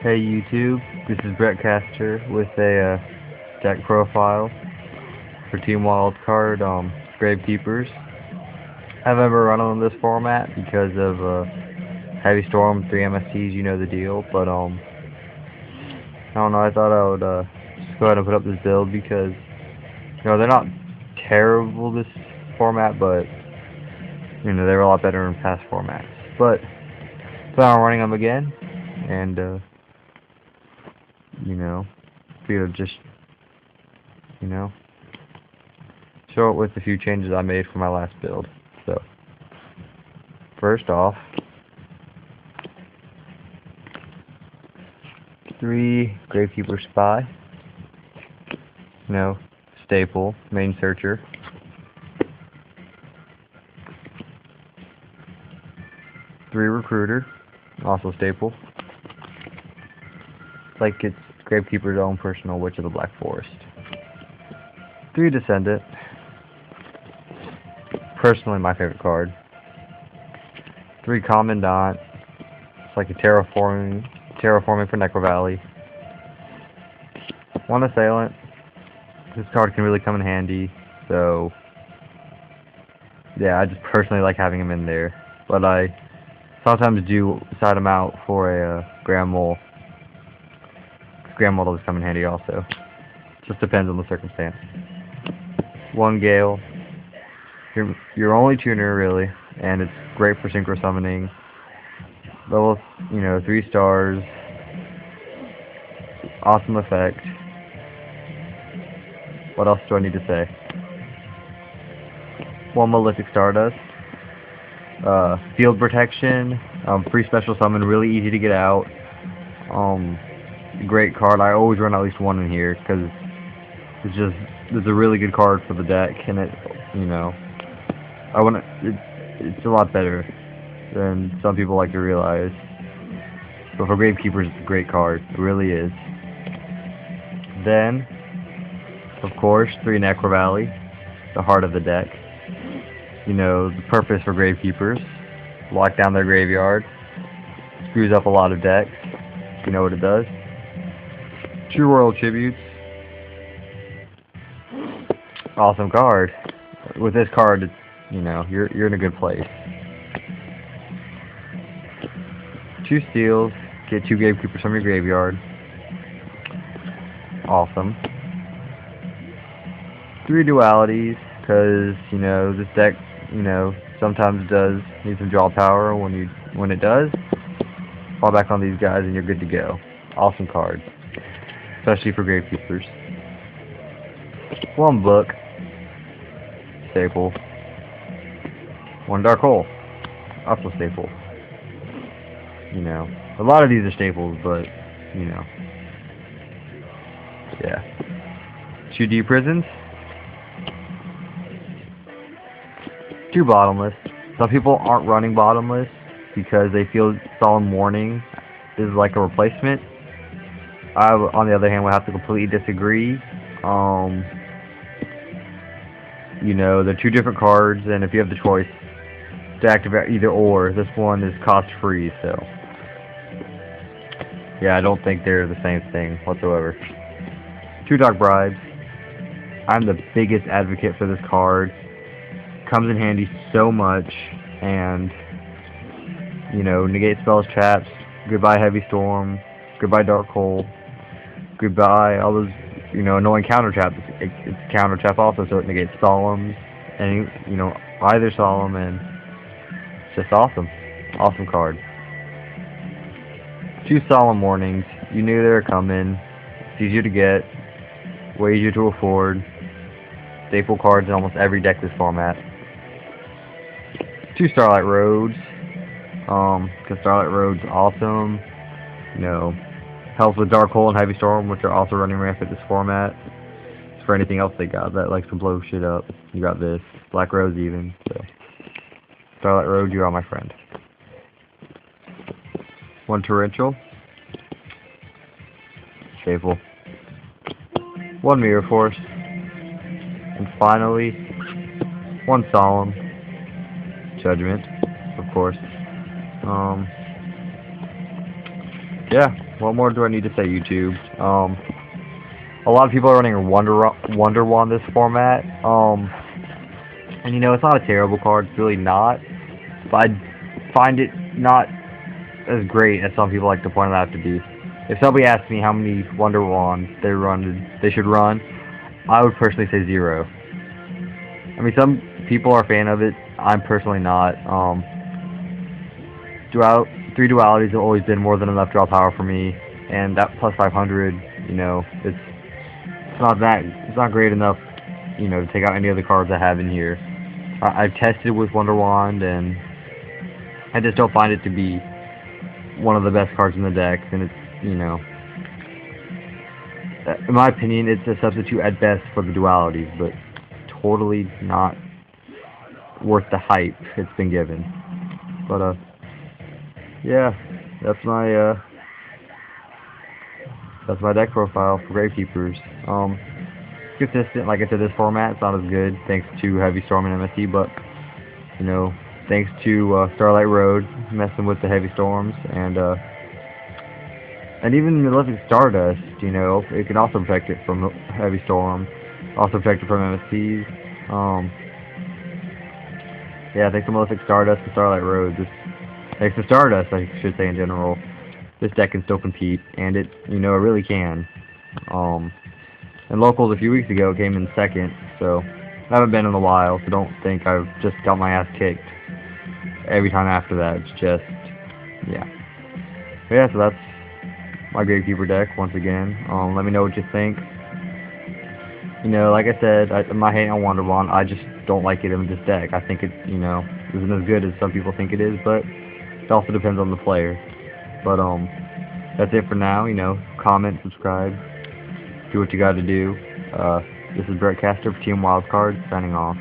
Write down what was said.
Hey YouTube, this is Brettcaster with a deck profile for Team Wildcard Gravekeepers. I haven't ever run on this format because of Heavy Storm, 3 MSTs, you know the deal, but I don't know, I thought I would just go ahead and put up this build because, they're not terrible this format, but, they were a lot better in past formats. But, plan on running them again, and, figured just, show it with a few changes I made for my last build. So, first off, 3 Gravekeeper Spy, staple, main searcher. 3 Recruiter, also staple. Like it's Gravekeeper's own personal Witch of the Black Forest. 3 Descendant, personally my favorite card. 3 Commandant, it's like a terraforming for Necrovalley. 1 Assailant, this card can really come in handy, so yeah, I just personally like having him in there. But I sometimes do side him out for a Grand Mole. Grand Mole does come in handy also. Just depends on the circumstance. 1 Gale, your only tuner really, and it's great for synchro summoning. Level, 3 stars. Awesome effect. What else do I need to say? 1 Malefic Stardust. Field protection. Free special summon, really easy to get out. Great card. I always run at least 1 in here because it's a really good card for the deck, and it's a lot better than some people like to realize. But for Gravekeepers, it's a great card. It really is. Then, of course, 3 Necrovalley, the heart of the deck. The purpose for Gravekeepers: lock down their graveyard, screws up a lot of decks. You know what it does. 2 Torrential Tributes. Awesome card. With this card, it's, you're in a good place. 2 Steals. Get 2 Gravekeepers from your graveyard. Awesome. 3 Dualities, because, this deck, sometimes does need some draw power. When it does, fall back on these guys and you're good to go. Awesome card. Especially for Gravekeepers. 1 Book. Staple. 1 Dark Hole. Also staple. A lot of these are staples, but, yeah. 2 Deep Prisons. 2 Bottomless. Some people aren't running Bottomless because they feel Solemn Warning is like a replacement. I, on the other hand, would have to completely disagree. They're 2 different cards, and if you have the choice to activate either or, this one is cost-free, so yeah, I don't think they're the same thing whatsoever. 2 Dark Bribes. I'm the biggest advocate for this card. Comes in handy so much, and negate spells, traps. Goodbye Heavy Storm. Goodbye Dark Hole. Goodbye all those annoying counter traps. It's counter trap also, so it negates Solemn, and either Solemn, and it's just awesome. Awesome card. 2 Solemn Warnings. You knew they were coming. It's easier to get, way easier to afford. Staple cards in almost every deck this format. 2 Starlight Roads. Because Starlight Road's awesome. Helps with Dark Hole and Heavy Storm, which are also running rampant this format. It's for anything else they got that likes to blow shit up. You got this. Black Rose even. So Starlight Road, you are my friend. 1 Torrential. Staple. 1 Mirror Force. And finally, 1 Solemn Judgement, of course. Yeah, what more do I need to say, YouTube? A lot of people are running Wonder Wand this format. And you know, it's not a terrible card, it's really not. But I find it not as great as some people like to point it out to be. If somebody asked me how many Wonder Wands they should run, I would personally say 0. I mean, some people are a fan of it. I'm personally not. 3 dualities have always been more than enough draw power for me, and that plus 500, you know, it's not great enough, you know, to take out any other cards I have in here. I've tested with Wonder Wand, and I just don't find it to be one of the best cards in the deck, and it's, you know, in my opinion, it's a substitute at best for the dualities, but totally not worth the hype it's been given. But, yeah, that's my deck profile for Gravekeepers. Consistent, like I said, this format, it's not as good, thanks to Heavy Storm and MST, but, you know, thanks to Starlight Road messing with the heavy storms, and even Malefic Stardust, you know, it can also protect it from heavy storm, also protect it from MSTs. Yeah, thanks to Malefic Stardust and Starlight Road, thanks to Stardust, I should say in general, this deck can still compete, and it, you know, it really can. And locals a few weeks ago came in second, so I haven't been in a while, so don't think I've just got my ass kicked every time after that. It's just, yeah. But yeah, so that's my Gravekeeper deck once again. Let me know what you think. You know, like I said, I'm not hating on Wonder Wand. I just don't like it in this deck. I think it, you know, isn't as good as some people think it is, but it also depends on the player. But that's it for now. You know, comment, subscribe, do what you got to do. This is Brettcaster for Team Wildcard, signing off.